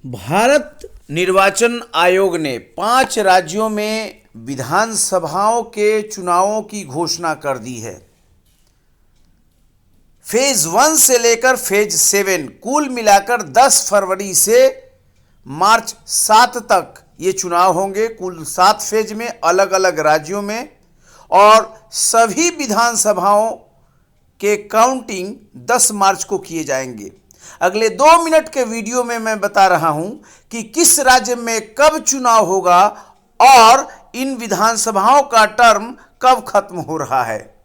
भारत निर्वाचन आयोग ने 5 राज्यों में विधानसभाओं के चुनावों की घोषणा कर दी है। फेज 1 से लेकर फेज 7 कुल मिलाकर 10 फरवरी से मार्च 7 तक ये चुनाव होंगे। कुल 7 फेज में अलग अलग राज्यों में, और सभी विधानसभाओं के काउंटिंग 10 मार्च को किए जाएंगे। अगले 2 मिनट के वीडियो में मैं बता रहा हूं कि किस राज्य में कब चुनाव होगा और इन विधानसभाओं का टर्म कब खत्म हो रहा है।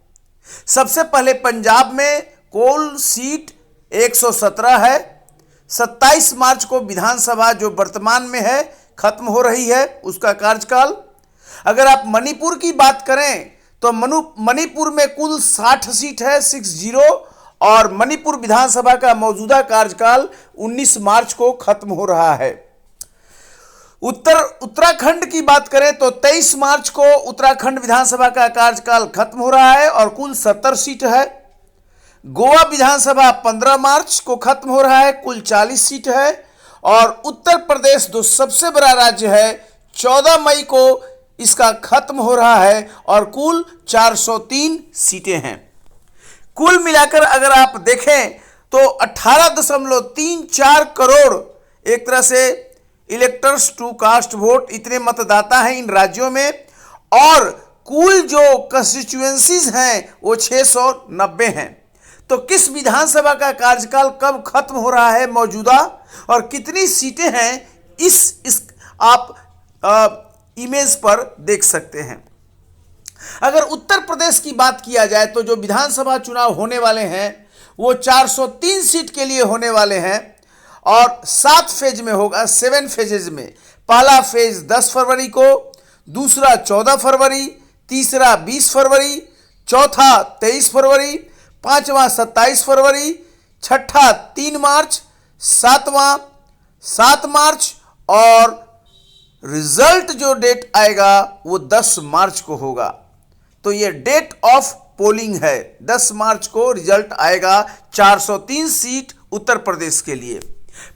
सबसे पहले पंजाब में कुल सीट 117 है। 27 मार्च को विधानसभा जो वर्तमान में है खत्म हो रही है, उसका कार्यकाल। अगर आप मणिपुर की बात करें तो मणिपुर में कुल 60 सीट है, 60, और मणिपुर विधानसभा का मौजूदा कार्यकाल 19 मार्च को खत्म हो रहा है। उत्तराखंड की बात करें तो 23 मार्च को उत्तराखंड विधानसभा का कार्यकाल खत्म हो रहा है और कुल 70 सीट है। गोवा विधानसभा 15 मार्च को खत्म हो रहा है, कुल 40 सीट है। और उत्तर प्रदेश जो सबसे बड़ा राज्य है, 14 मई को इसका खत्म हो रहा है और कुल 403 सीटें हैं। कुल मिलाकर अगर आप देखें तो 18.34 करोड़ एक तरह से इलेक्टर्स टू कास्ट वोट, इतने मतदाता हैं इन राज्यों में, और कुल जो कंस्टिट्यूएंसीज हैं वो 690 हैं। तो किस विधानसभा का कार्यकाल कब खत्म हो रहा है मौजूदा, और कितनी सीटें हैं, इस आप इमेज पर देख सकते हैं। अगर उत्तर प्रदेश की बात किया जाए तो जो विधानसभा चुनाव होने वाले हैं वो 403 सीट के लिए होने वाले हैं और 7 फेज में होगा, 7 फेजेज में। पहला फेज 10 फरवरी को, दूसरा 14 फरवरी, तीसरा 20 फरवरी, चौथा 23 फरवरी, पांचवा 27 फरवरी, छठा 3 मार्च, सातवां 7 मार्च, और रिजल्ट जो डेट आएगा वो 10 मार्च को होगा। तो ये डेट ऑफ पोलिंग है, 10 मार्च को रिजल्ट आएगा 403 सीट उत्तर प्रदेश के लिए।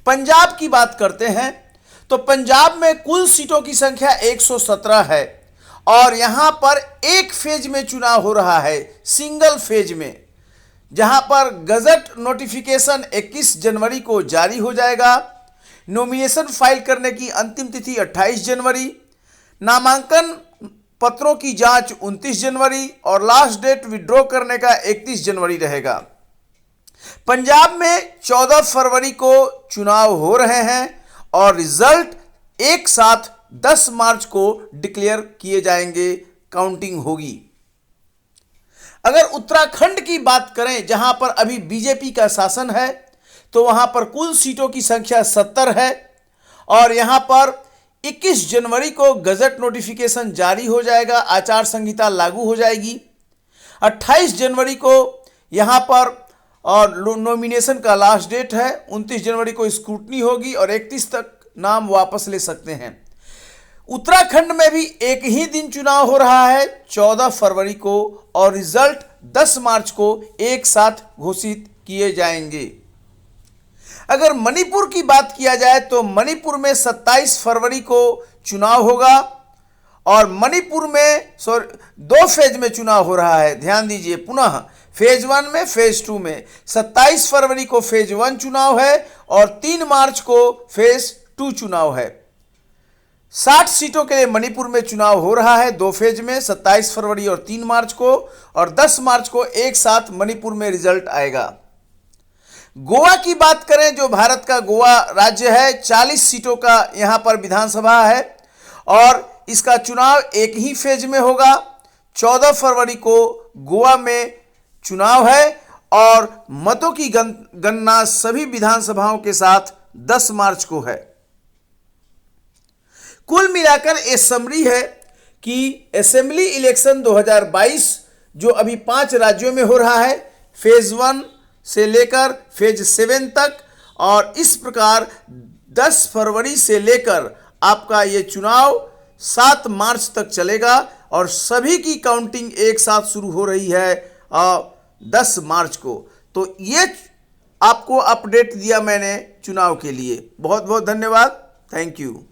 पंजाब की बात करते हैं तो पंजाब में कुल सीटों की संख्या 117 है और यहां पर एक फेज में चुनाव हो रहा है, सिंगल फेज में, जहां पर गजट नोटिफिकेशन 21 जनवरी को जारी हो जाएगा। नॉमिनेशन फाइल करने की अंतिम तिथि 28 जनवरी, नामांकन पत्रों की जांच 29 जनवरी और लास्ट डेट विड्रॉ करने का 31 जनवरी रहेगा। पंजाब में 14 फरवरी को चुनाव हो रहे हैं और रिजल्ट एक साथ 10 मार्च को डिक्लेयर किए जाएंगे, काउंटिंग होगी। अगर उत्तराखंड की बात करें जहां पर अभी बीजेपी का शासन है तो वहां पर कुल सीटों की संख्या 70 है और यहां पर 21 जनवरी को गजट नोटिफिकेशन जारी हो जाएगा, आचार संहिता लागू हो जाएगी। 28 जनवरी को यहां पर और नॉमिनेशन का लास्ट डेट है, 29 जनवरी को स्क्रूटनी होगी और 31 तक नाम वापस ले सकते हैं। उत्तराखंड में भी एक ही दिन चुनाव हो रहा है, 14 फरवरी को, और रिजल्ट 10 मार्च को एक साथ घोषित किए जाएंगे। अगर मणिपुर की बात किया जाए तो मणिपुर में 27 फरवरी को चुनाव होगा और मणिपुर में 2 फेज में चुनाव हो रहा है। ध्यान दीजिए, पुनः फेज 1 में, फेज 2 में। 27 फरवरी को फेज 1 चुनाव है और 3 मार्च को फेज 2 चुनाव है। 60 सीटों के लिए मणिपुर में चुनाव हो रहा है 2 फेज में, 27 फरवरी और 3 मार्च को, और 10 मार्च को एक साथ मणिपुर में रिजल्ट आएगा। गोवा की बात करें, जो भारत का गोवा राज्य है, 40 सीटों का यहां पर विधानसभा है और इसका चुनाव एक ही फेज में होगा। 14 फरवरी को गोवा में चुनाव है और मतों की गणना सभी विधानसभाओं के साथ 10 मार्च को है। कुल मिलाकर ये समरी है कि असेंबली इलेक्शन 2022 जो अभी 5 राज्यों में हो रहा है, फेज 1 से लेकर फेज 7 तक, और इस प्रकार 10 फरवरी से लेकर आपका ये चुनाव 7 मार्च तक चलेगा और सभी की काउंटिंग एक साथ शुरू हो रही है 10 मार्च को। तो ये आपको अपडेट दिया मैंने चुनाव के लिए। बहुत बहुत धन्यवाद। Thank you.